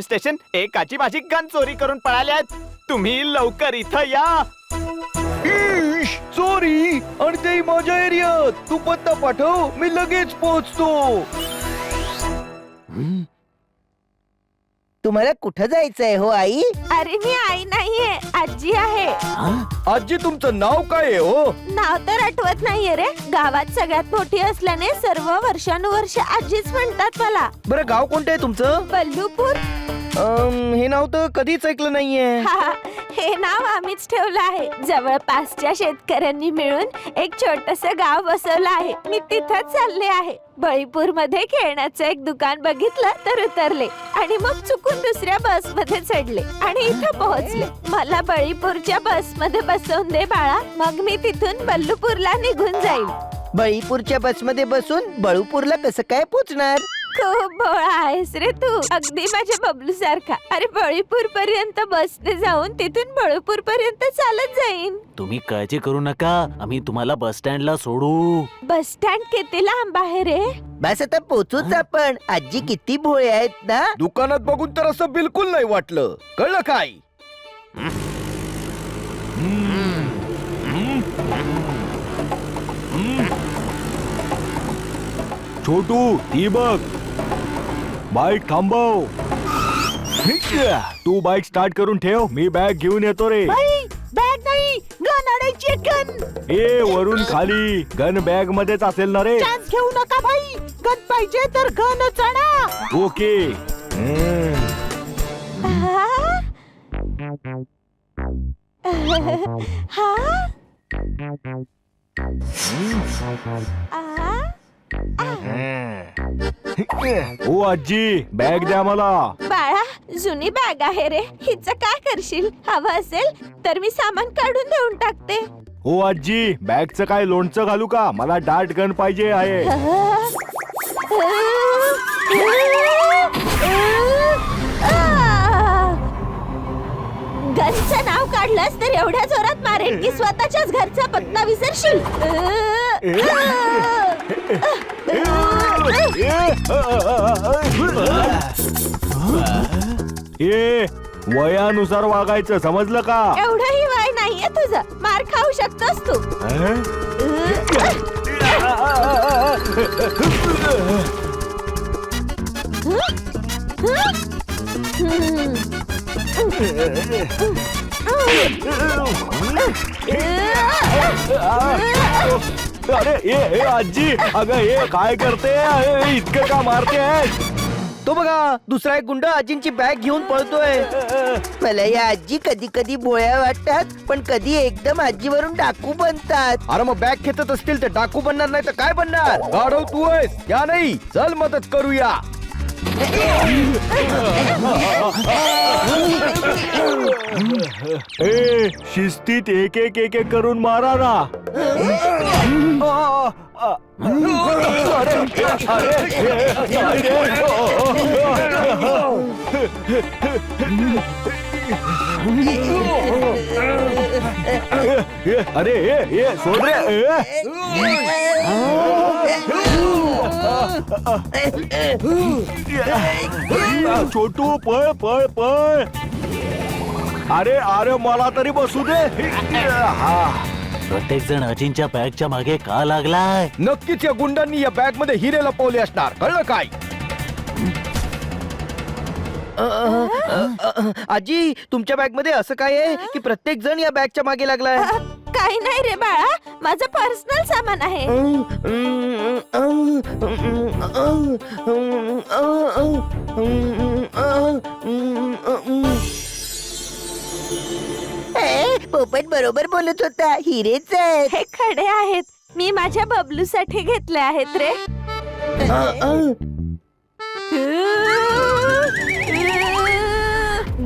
Station एकाची माझी gun चोरी करून पळाल्यात. तुम्ही लवकर इथं या. चोरी आणि ते माझ्या एरियात. तू पत्ता पाठव, मी लगेच पोहोचतो. तुम्हाला कुठं जायचंय हो आई? अरे मी आई नाहीये, आजी आहे. आजी तुमचं नाव काय आहे हो? नाव तर आठवत नाहीये रे. गावात सगळ्यात मोठी असल्याने सर्व वर्षानुवर्ष आजीच म्हणतात मला. बरं गाव कोणतं आहे तुमचं? बल्लूपूर. हे नाव तर कधीच ऐकलं नाहीये. हा, हे नाव आम्हीच ठेवलं आहे. जवळपासच्या शेतकऱ्यांनी मिळून एक छोटस गाव बसवलं आहे. मी तिथंच चालले आहे. बळीपूर मध्ये खेळण्याचं एक दुकान बघितलं तर उतरले आणि मग चुकून दुसऱ्या बस मध्ये चढले आणि इथं पोहोचले. मला बळीपूरच्या बस मध्ये बसवून दे बाळा, मग मी तिथून बल्लूपूरला निघून जाईल. बळीपूरच्या बसमध्ये बसून बळूपूरला कसं काय पोचणार? खूप भोळा आहेस रे तू, अगदी माझ्या बबलू सारखा. अरे बळीपूर पर्यंत बसने जाऊन तिथून बळूपूर पर्यंत चालत जाईन. तुम्ही काळजी करू नका, आम्ही तुम्हाला बस स्टँडला सोडू. बस स्टँड किती लांब आहे रे? बस आता पोचूच आपण. आजी किती भोळे आहेत ना. दुकानात बघून तर असं बिलकुल नाही वाटलं. कळलं काय? छोटू ती बघ, बाईक थांबव. तू बाईक स्टार्ट करून ठेव, मी बॅग घेऊन येतो रे. बॅग नाही, गन आणायची गन. ए वरून खाली गन बॅग मध्येच असेल ना रे. चान्स घेऊ नका भाई, गन पाहिजे तर गनच आणा. ओके. ओ आजी, बॅग द्या मला. बाळा, जुनी बॅग आहे रे, हिचं काय करशील? हवं असेल तर मी सामान काढून देऊन टाकते. ओ आजी, बॅगचं काय लोणचं घालू का? मला डार्ट गन पाहिजे आहे. गनचं नाव काढलंस तर एवढ्या जोरात मारेन की स्वतःच्याच घरचा पत्ता विसरशील. ए वयानुसार वागायचं, समजलं का? एवढंही वय नाहीये तुझं, मार खाऊ शकतोस तू. अरे ए आजी, अगं हे काय करते? इतकं का मारते? तो बघा, दुसरा एक गुंड आजींची बॅग घेऊन पळतोय. मला या आजी कधी कधी भोळ्या वाटतात, पण कधी एकदम आजीवरून डाकू बनतात. अरे मग बॅग खेचत असतील तर डाकू बनणार नाही तर काय बनणार? गाढव तू आहेस या नाही? चल मदत करूया. ए शिस्तीत एक एक एक एक करून मारा ना. अरे ए सोड रे. छोटू पळ पळ पळ. अरे अरे मला तरी बसू दे. प्रत्येक जण अजिंच्या बॅगच्या मागे का लागलाय? नक्कीच या गुंडांनी या बॅग मध्ये हिरे लपवले असणार. कळलं काय? आजी, तुमच्या बॅग मध्ये असं काय आहे की प्रत्येक जण या बॅगच्या मागे लागलाय? काही नाही रे बाळा, माझं पर्सनल सामान आहे. पोपट बरोबर बोलत होता, हिरेच आहेत. हे खडे आहेत, मी माझ्या बबलू साठी घेतले आहेत रे.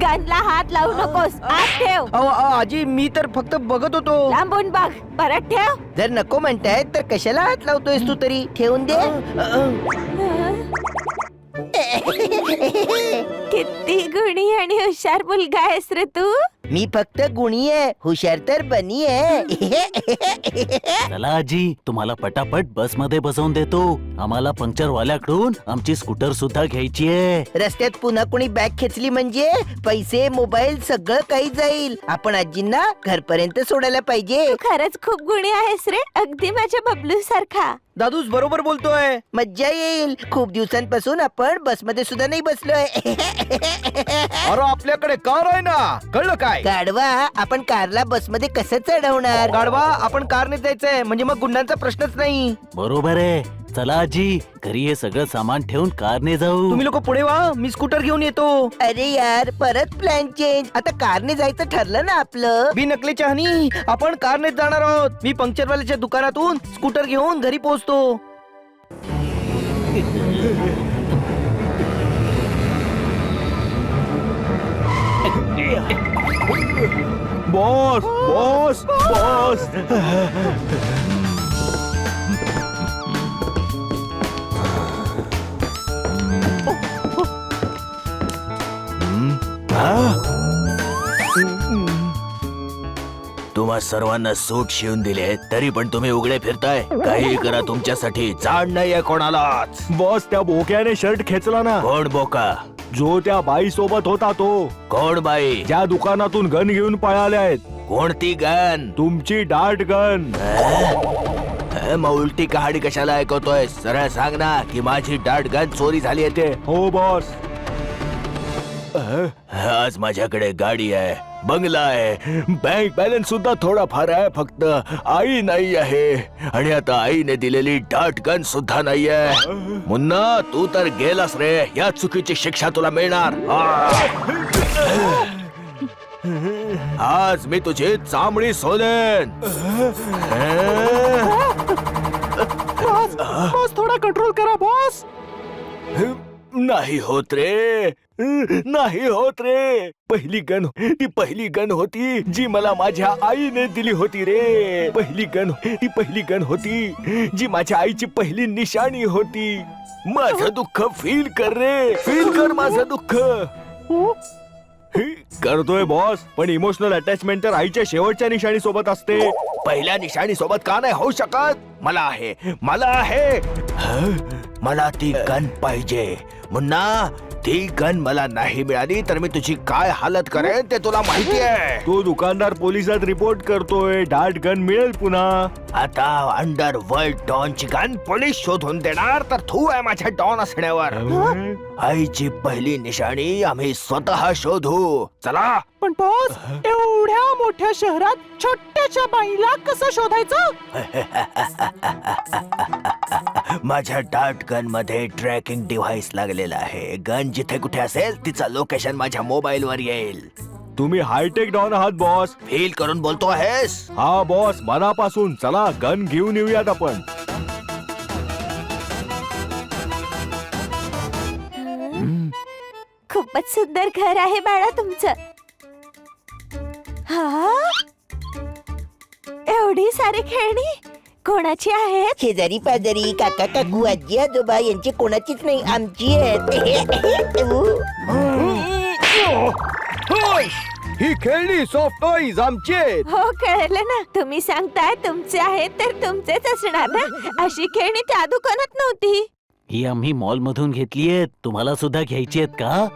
गनला हात लावू नकोस, आत ठेव. आजी, मी तर फक्त बघत होतो. लांबून बघ, परत ठेव. जर नको म्हणतायत तर कशाला हात लावतोयस तू तरी? ठेवून दे. किती गुणी आणि हुशार मुलगा आहेस रे तू. मी फक्त गुणी आहे, हुशार तर बनी आहे. चला आजी, तुम्हाला पटापट बस मध्ये बसवून देतो. आम्हाला पंक्चर वाल्याकडून आमची स्कूटर सुद्धा घ्यायची आहे. रस्त्यात पुन्हा कोणी बॅग खेचली म्हणजे पैसे, मोबाईल सगळं काही जाईल. आपण आजींना घरपर्यंत सोडायला पाहिजे. तू खरंच खूप गुणी आहेस रे, अगदी माझ्या बबलू सारखा. दादूस बरोबर बोलतोय. मज्जा येईल. खूप दिवसांपासून आपण बसमध्ये सुद्धा नाही बसलोय. अरे आपल्याकडे कार आहे ना, कळलं काय? गाढवा, आपण कारला बसमध्ये कसं चढवणार? गाढवा, आपण कारने जायचंय म्हणजे मग गुंडांचा प्रश्नच नाही. बरोबर आहे. चला आजी, घरी हे सगळं सामान ठेवून कारने जाऊ. तुम्ही लोक पुढे वा, मी स्कूटर घेऊन येतो. अरे यार, परत प्लॅन चेंज. आता कारने जायचं ठरलं ना आपलं. बी नकली चहानी, आपण कारनेच जाणार आहोत. मी पंक्चरवाल्याच्या दुकानातून स्कूटर घेऊन घरी पोहोचतो. Boss boss boss. तुम्हा सर्वांना सूट शिवून दिले तरी पण तुम्ही उघडे फिरताय. काही करा, तुमच्यासाठी जाण नाहीये कोणालाच. बॉस, त्या बोक्याने शर्ट खेचला ना. कोण बोका? जो त्या बाई सोबत होता तो. कोण बाई? ज्या दुकानातून गन घेऊन पळाले आहेत. कोणती गन? तुमची डाट गन. मग उलटी कहाणी कशाला ऐकवतोय? सरळ सांग ना की माझी डाट गन चोरी झाली आहे ते. हो बॉस. आज माझ्याकडे गाडी आहे, बंगला आहे, बँक बॅलन्स सुद्धा थोडाफार आहे. फक्त आई नाही आहे, आणि आता आईने दिलेली डाट गन सुद्धा नाही आहे. मुन्ना, तू तर गेलास रे. या चुकीची शिक्षा तुला मिळणार. आज मी तुझी चामडी सोलेन. बॉस, थोडा कंट्रोल करा बॉस. नाही होत रे, नाही होत रे. पहिली गन, ती पहिली गन होती जी मला माझ्या आईने दिली होती रे. पहिली गन, ती पहिली गन होती जी माझ्या आईची पहिली निशाणी होती. माझं दुःख फील कर रे, फील कर माझं दुःख. करतोय बॉस, पण इमोशनल अटॅचमेंट तर आईच्या शेवटच्या निशाणी सोबत असते. पहिल्या निशाणी सोबत का नाही होऊ शकत? मला आहे, मला आहे. मला ती गन पाहिजे. मुन्ना, ती गन मला नाही मिळाली तर मी तुझी काय हालत करेन ते तुला माहिती आहे. तो दुकानदार पोलिसात रिपोर्ट करतोय. डाट गन मिळेल पुन्हा. आता अंडर वर्ल्ड डॉनची गन पोलीस शोधून देणार तर तू आहे माझ्या डॉन असण्यावर. आईची पहिली निशाणी आम्ही स्वतः शोधू. चला. पण बॉस, एवढ्या मोठ्या शहरात छोट्याच्या बाईला कसं शोधायचं? माझ्या डाट गन मध्ये ट्रॅकिंग डिव्हाइस लागलेला आहे. गन जिथे कुठे असेल तिचं लोकेशन माझ्या मोबाईल वर येईल. तुम्ही हायटेक डॉन आहात बॉस. फील करून बोलतो आहेस? हा बॉस, मनापासून. चला गन घेऊन येऊयात आपण. खूपच सुंदर घर आहे बाळा तुमचं. हा, एवढी सारी खेळणी कोणाची आहेत? शेजारी पाजारी, काका काकू, आजी आजोबा यांची कोणाचीच नाही, आमची आहेत. ही खेळणी सॉफ्ट टॉईज आमची आहेत. हो, कळलं ना. तुम्ही सांगताय तुमचे आहेत तर तुमचेच असणार ना. अशी खेळणी त्या दुकानात नव्हती. ही आम्ही मॉल मधून घेतलीये. तुम्हाला सुद्धा घ्यायची आहेत का?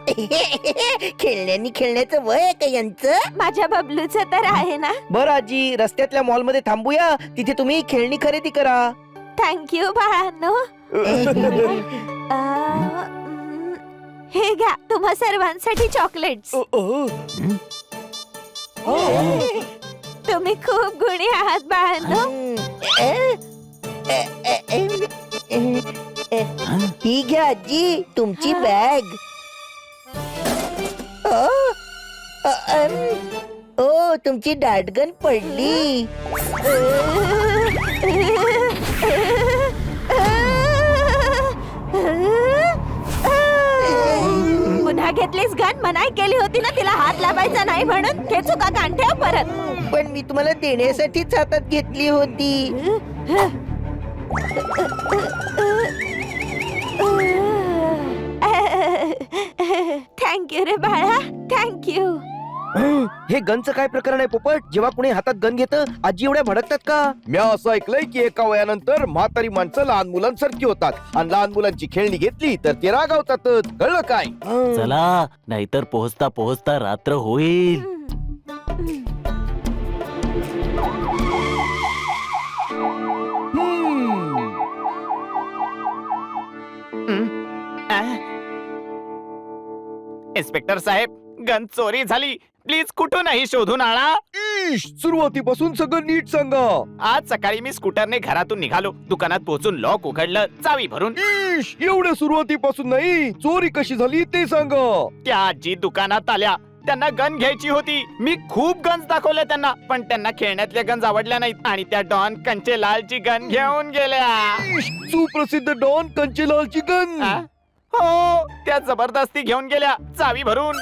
खेळण्यानी खेळण्याचं वय आहे का यांचं? माझ्या बबलूचं तर आहे ना. बरं आजी, रस्त्यातल्या मॉल मध्ये थांबूया. तिथे तुम्ही खेळणी खरेदी करा. थँक्यू बाळांनो. हे घ्या, तुम्हा सर्वांसाठी चॉकलेट्स. तुम्ही खूप गुणी आहात बाळांनो. ही घ्या आजी, तुमची बॅग. ओ, तुमची डाटगन पडली. पुन्हा घेतलीस गन? मनाई केली होती ना तिला हात लावायचा नाही म्हणून. खेचू का कान? ठेव परत. पण मी तुम्हाला देण्यासाठीच हातात घेतली होती. थँक्यू रे बाळा, थँक्यू. हे गनचं काय प्रकरण आहे पोपट? जेव्हा कुणी हातात गन घेतं आजी एवढ्या भडकतात का? मी असं ऐकलंय की एका वयानंतर म्हातारी माणसं लहान मुलांसारखी होतात आणि लहान मुलांची खेळणी घेतली तर ते रागावतातच. कळलं काय? चला नाहीतर पोहोचता पोहोचता रात्र होईल. इन्स्पेक्टर साहेब, गन चोरी झाली. प्लीज कुठूनही शोधून आणा. सुरुवातीपासून सगळं नीट सांगा. आज सकाळी मी स्कूटरने घरातून निघालो. दुकानात पोहोचून लॉक उघडलं, चावी भरून. एवढ्या सुरुवातीपासून नाही, चोरी कशी झाली ते सांगा. त्या आजी दुकानात आल्या. त्यांना गन घ्यायची होती. मी खूप गन्स दाखवल्या त्यांना, पण त्यांना खेळण्यातल्या गन्स आवडल्या नाहीत आणि त्या डॉन कंचेलालची गन घेऊन गेल्या. सुप्रसिद्ध डॉन कंचेलालची गन. हो, त्या जबरदस्ती घेऊन गेल्या, चावी भरून.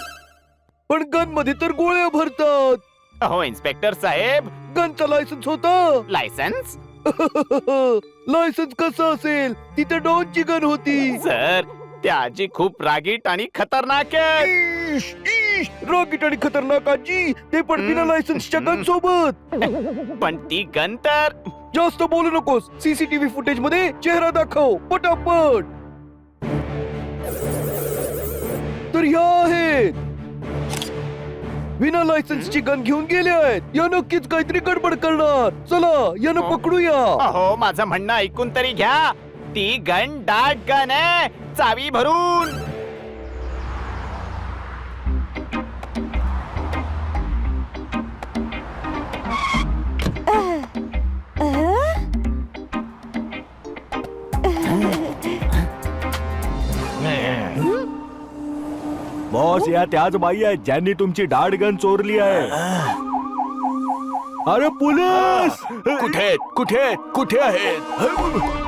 पण गन मध्ये तर गोळ्या भरतात. हो इन्स्पेक्टर साहेब, गनचा लायसन्स होता. लायसन्स? लायसन्स कसं असेल? तिथे डॉनची गन होती. सर, त्या आजी खूप रागीट आणि खतरनाक आहे. रॉकेट आणि खतरनाक आजी, ते पण बिना लायसन्सच्या गन सोबत. पण ती गन तर जास्त बोलू नकोस. सीसीटीव्ही फुटेज मध्ये चेहरा दाखव पटापट. तर ह्या आहेत. विना लायसन्सची गन घेऊन गेले आहेत. या नक्कीच काहीतरी गडबड करणार. चला यानं पकडूया. अहो, माझं म्हणणं ऐकून तरी घ्या. ती गन डार्ट गन आहे, चावी भरून. बॉस, या त्याच बाई आहेत ज्यांनी तुमची डाड गन चोरली आहे. अरे पोलीस! कुठे आहेत? कुठे आहेत? कुठे आहेत?